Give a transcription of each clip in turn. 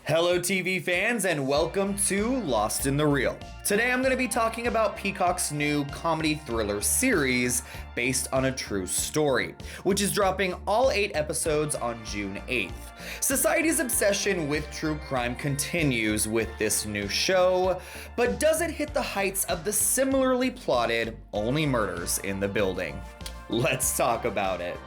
Hello TV fans and welcome to Lost in the Reel. Today I'm going to be talking about Peacock's new comedy thriller series based on a true story, which is dropping all 8 episodes on June 8th. Society's obsession with true crime continues with this new show, but does it hit the heights of the similarly plotted Only Murders in the Building? Let's talk about it.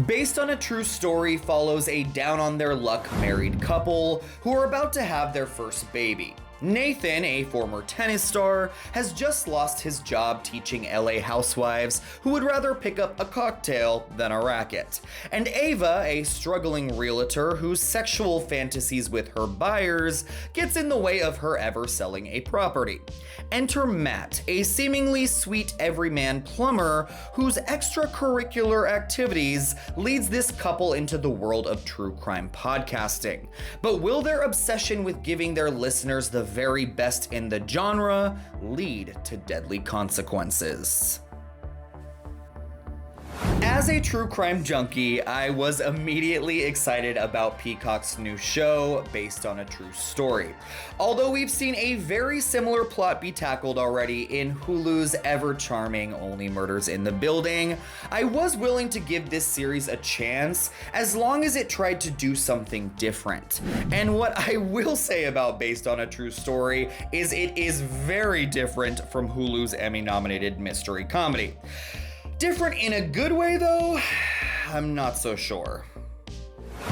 Based on a true story follows a down-on-their-luck married couple who are about to have their first baby. Nathan, a former tennis star, has just lost his job teaching LA housewives who would rather pick up a cocktail than a racket. And Ava, a struggling realtor whose sexual fantasies with her buyers gets in the way of her ever selling a property. Enter Matt, a seemingly sweet everyman plumber whose extracurricular activities leads this couple into the world of true crime podcasting. But will their obsession with giving their listeners the very best in the genre lead to deadly consequences? As a true crime junkie, I was immediately excited about Peacock's new show based on a true story. Although we've seen a very similar plot be tackled already in Hulu's ever-charming Only Murders in the Building, I was willing to give this series a chance as long as it tried to do something different. And what I will say about Based on a True Story is it is very different from Hulu's Emmy-nominated mystery comedy. Different in a good way, though? I'm not so sure.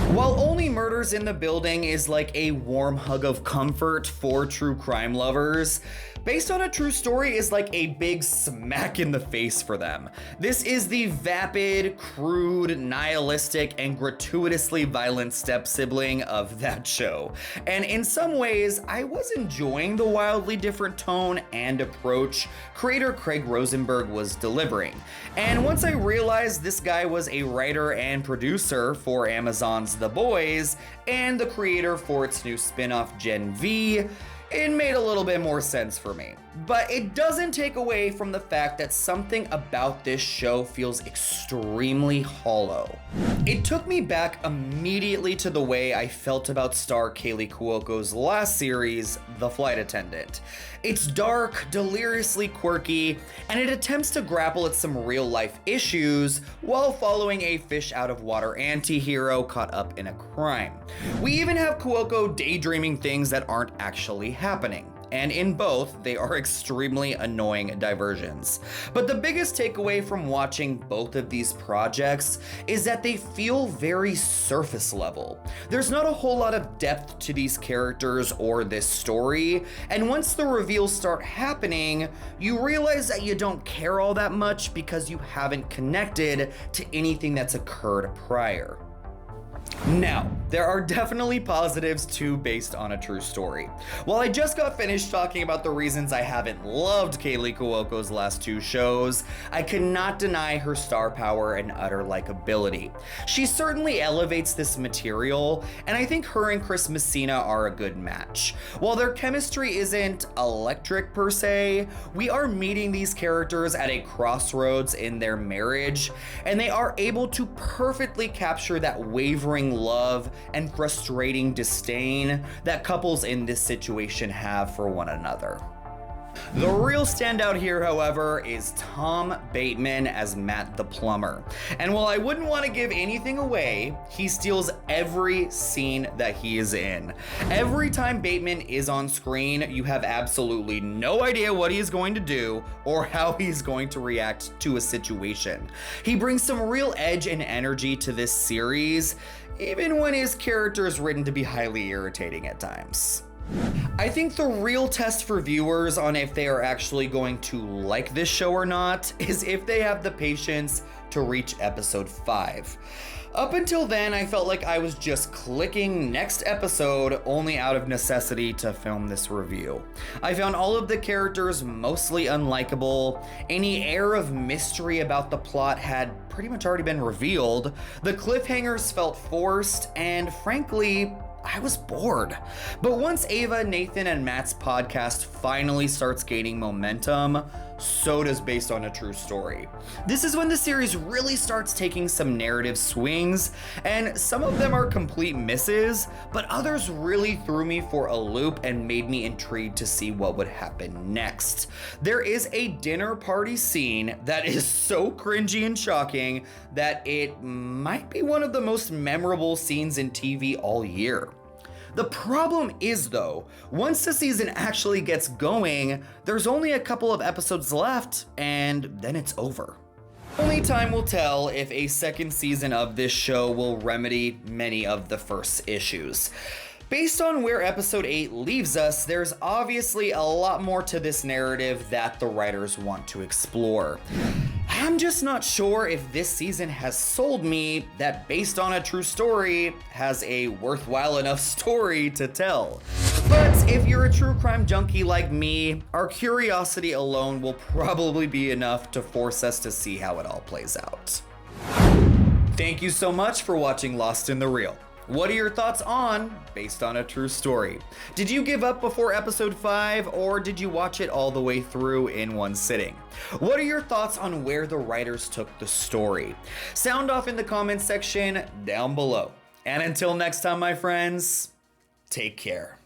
While Only Murders in the Building is like a warm hug of comfort for true crime lovers, Based on a True Story is like a big smack in the face for them. This is the vapid, crude, nihilistic, and gratuitously violent step-sibling of that show. And in some ways, I was enjoying the wildly different tone and approach creator Craig Rosenberg was delivering. And once I realized this guy was a writer and producer for Amazon's The Boys, and the creator for its new spin-off Gen V, it made a little bit more sense for me. But it doesn't take away from the fact that something about this show feels extremely hollow. It took me back immediately to the way I felt about star Kaley Cuoco's last series, The Flight Attendant. It's dark, deliriously quirky, and it attempts to grapple at some real-life issues while following a fish-out-of-water anti-hero caught up in a crime. We even have Cuoco daydreaming things that aren't actually happening. And in both, they are extremely annoying diversions. But the biggest takeaway from watching both of these projects is that they feel very surface level. There's not a whole lot of depth to these characters or this story, and once the reveals start happening, you realize that you don't care all that much because you haven't connected to anything that's occurred prior. Now, there are definitely positives to Based on a True Story. While I just got finished talking about the reasons I haven't loved Kaley Cuoco's last 2 shows, I cannot deny her star power and utter likability. She certainly elevates this material, and I think her and Chris Messina are a good match. While their chemistry isn't electric per se, we are meeting these characters at a crossroads in their marriage, and they are able to perfectly capture that wavering love and frustrating disdain that couples in this situation have for one another. The real standout here, however, is Tom Bateman as Matt the plumber. And while I wouldn't want to give anything away, he steals every scene that he is in. Every time Bateman is on screen, you have absolutely no idea what he is going to do or how he's going to react to a situation. He brings some real edge and energy to this series, even when his character is written to be highly irritating at times. I think the real test for viewers on if they are actually going to like this show or not is if they have the patience to reach episode 5. Up until then, I felt like I was just clicking next episode only out of necessity to film this review. I found all of the characters mostly unlikable, any air of mystery about the plot had pretty much already been revealed, the cliffhangers felt forced, and frankly, I was bored. But once Ava, Nathan, and Matt's podcast finally starts gaining momentum, so does Based on a True Story. This is when the series really starts taking some narrative swings, and some of them are complete misses, but others really threw me for a loop and made me intrigued to see what would happen next. There is a dinner party scene that is so cringy and shocking that it might be one of the most memorable scenes in TV all year. The problem is, though, once the season actually gets going, there's only a couple of episodes left, and then it's over. Only time will tell if a second season of this show will remedy many of the first issues. Based on where episode 8 leaves us, there's obviously a lot more to this narrative that the writers want to explore. I'm just not sure if this season has sold me that Based on a True Story has a worthwhile enough story to tell. But if you're a true crime junkie like me, our curiosity alone will probably be enough to force us to see how it all plays out. Thank you so much for watching Lost in the Reel. What are your thoughts on Based on a True Story? Did you give up before episode 5, or did you watch it all the way through in one sitting? What are your thoughts on where the writers took the story? Sound off in the comments section down below. And until next time, my friends, take care.